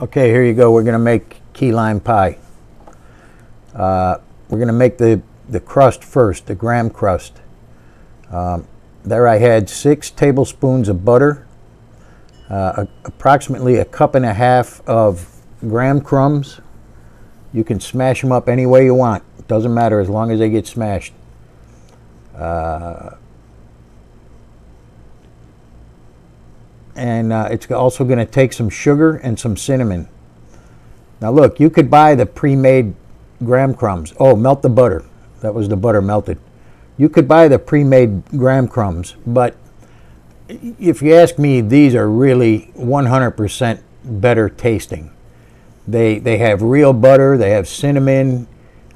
Okay, here you go. We're going to make key lime pie. We're going to make the crust first, the graham crust. There I had 6 tablespoons of butter, approximately a cup and a half of graham crumbs. You can smash them up any way you want. It doesn't matter as long as they get smashed. And it's also going to take some sugar and some cinnamon. Now look, you could buy the pre-made graham crumbs. Oh, melt the butter. That was the butter melted. You could buy the pre-made graham crumbs, but if you ask me, these are really 100% better tasting. They have real butter, they have cinnamon.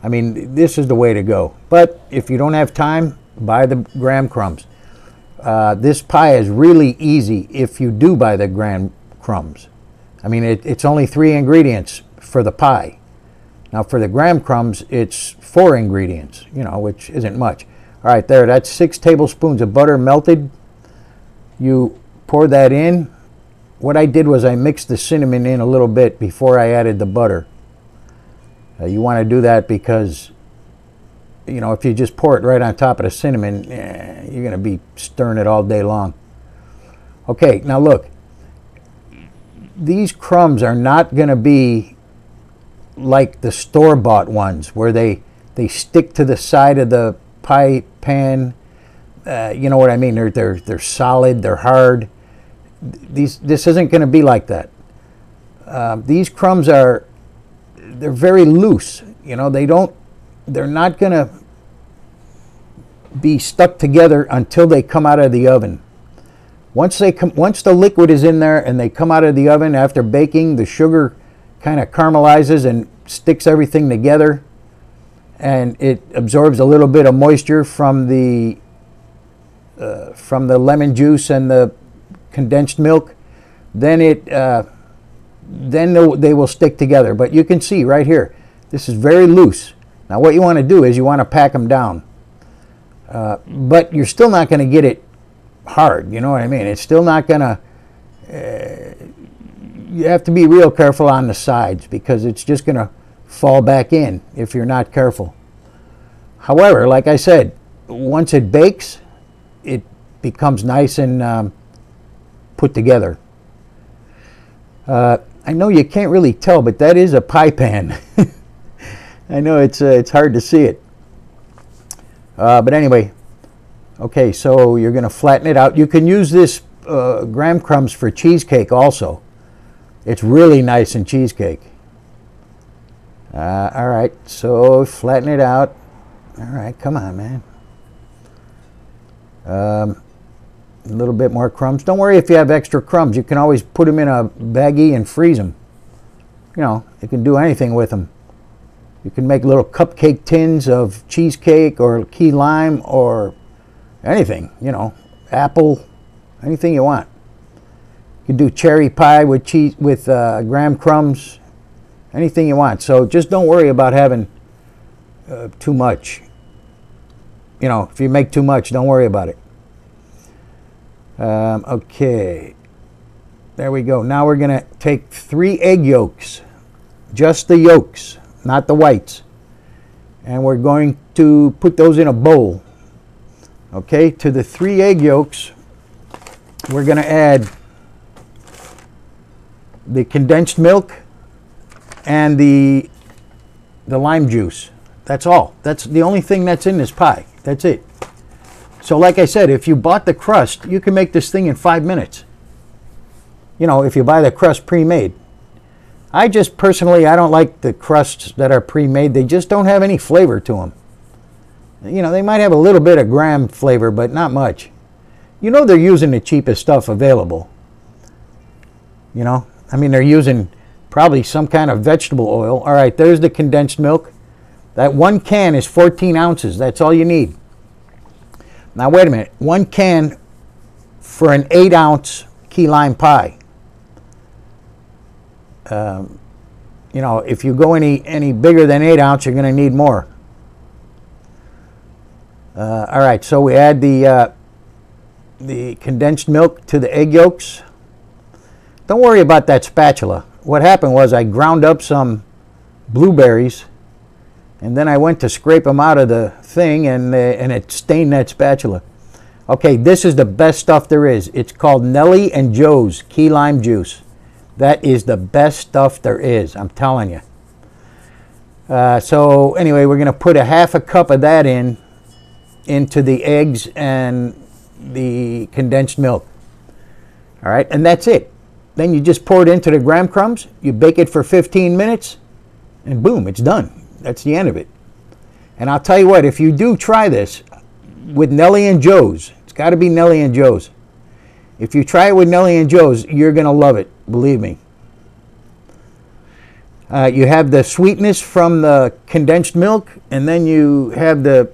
I mean, this is the way to go. But if you don't have time, buy the graham crumbs. This pie is really easy if you do buy the graham crumbs. I mean, it's only 3 ingredients for the pie. Now for the graham crumbs, it's 4 ingredients, you know, which isn't much. All right, there, that's 6 tablespoons of butter melted. You pour that in. What I did was I mixed the cinnamon in a little bit before I added the butter. You want to do that because, you know, if you just pour it right on top of the cinnamon, you're going to be stirring it all day long. Okay, now look. These crumbs are not going to be like the store-bought ones where they stick to the side of the pie pan. You know what I mean? They're solid, they're hard. This isn't going to be like that. These crumbs they're very loose. You know, they're not going to be stuck together until they come out of the oven. Once the liquid is in there and they come out of the oven after baking, the sugar kind of caramelizes and sticks everything together, and it absorbs a little bit of moisture from the lemon juice and the condensed milk. Then they will stick together. But you can see right here, this is very loose. Now what you want to do is you want to pack them down, but you're still not going to get it hard. You know what I mean? It's still not going to. You have to be real careful on the sides because it's just going to fall back in if you're not careful. However, like I said, once it bakes, it becomes nice and put together. I know you can't really tell, but that is a pie pan. I know it's hard to see it. But anyway, okay, so you're going to flatten it out. You can use this graham crumbs for cheesecake also. It's really nice in cheesecake. All right, so flatten it out. All right, come on, man. A little bit more crumbs. Don't worry if you have extra crumbs. You can always put them in a baggie and freeze them. You know, you can do anything with them. You can make little cupcake tins of cheesecake or key lime or anything, you know, apple, anything you want. You can do cherry pie with cheese, with graham crumbs, anything you want. So just don't worry about having too much. You know, if you make too much, don't worry about it. Okay, there we go. Now we're going to take 3 egg yolks, just the yolks, not the whites. And we're going to put those in a bowl. Okay, to the 3 egg yolks, we're going to add the condensed milk and the lime juice. That's all. That's the only thing that's in this pie. That's it. So like I said, if you bought the crust, you can make this thing in 5 minutes. You know, if you buy the crust pre-made. I just personally, I don't like the crusts that are pre-made. They just don't have any flavor to them. You know, they might have a little bit of graham flavor, but not much. You know they're using the cheapest stuff available. You know, I mean, they're using probably some kind of vegetable oil. All right, there's the condensed milk. That 1 can is 14 ounces. That's all you need. Now, wait a minute. 1 can for an 8-ounce key lime pie. You know, if you go any bigger than 8 ounce, you're going to need more. All right, so we add the condensed milk to the egg yolks. Don't worry about that spatula. what happened was I ground up some blueberries, and then I went to scrape them out of the thing, and it stained that spatula. Okay, this is the best stuff there is. It's called Nellie and Joes key lime juice. That is the best stuff there is, I'm telling you. So anyway, we're going to put a half a cup of that into the eggs and the condensed milk. All right, and that's it. Then you just pour it into the graham crumbs, you bake it for 15 minutes, and boom, it's done. That's the end of it. And I'll tell you what, if you do try this with Nellie and Joes, it's got to be Nellie and Joes. If you try it with Nellie and Joes, you're going to love it, believe me. You have the sweetness from the condensed milk, and then you have the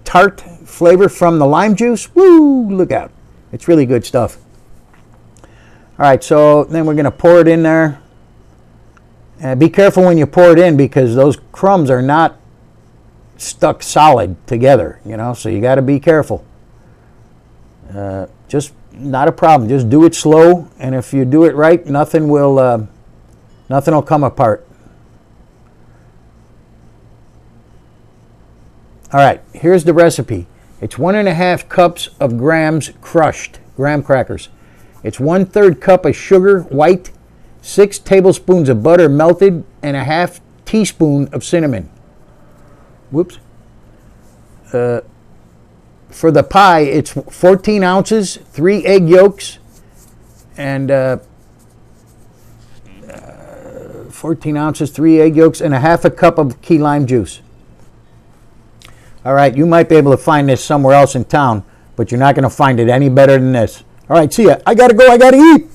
tart flavor from the lime juice. Woo, look out. It's really good stuff. All right, so then we're going to pour it in there. Be careful when you pour it in, because those crumbs are not stuck solid together, you know, so you got to be careful. Just not a problem. Just do it slow, and if you do it right, nothing will come apart. All right, here's the recipe. It's 1.5 cups of grams crushed graham crackers. It's 1/3 cup of sugar, white, 6 tablespoons of butter melted, and a half teaspoon of cinnamon. Whoops. For the pie, it's 14 ounces, 3 egg yolks, and 14 ounces, 3 egg yolks, and a half a cup of key lime juice. All right, you might be able to find this somewhere else in town, but you're not going to find it any better than this. All right, see ya. I got to go. I got to eat.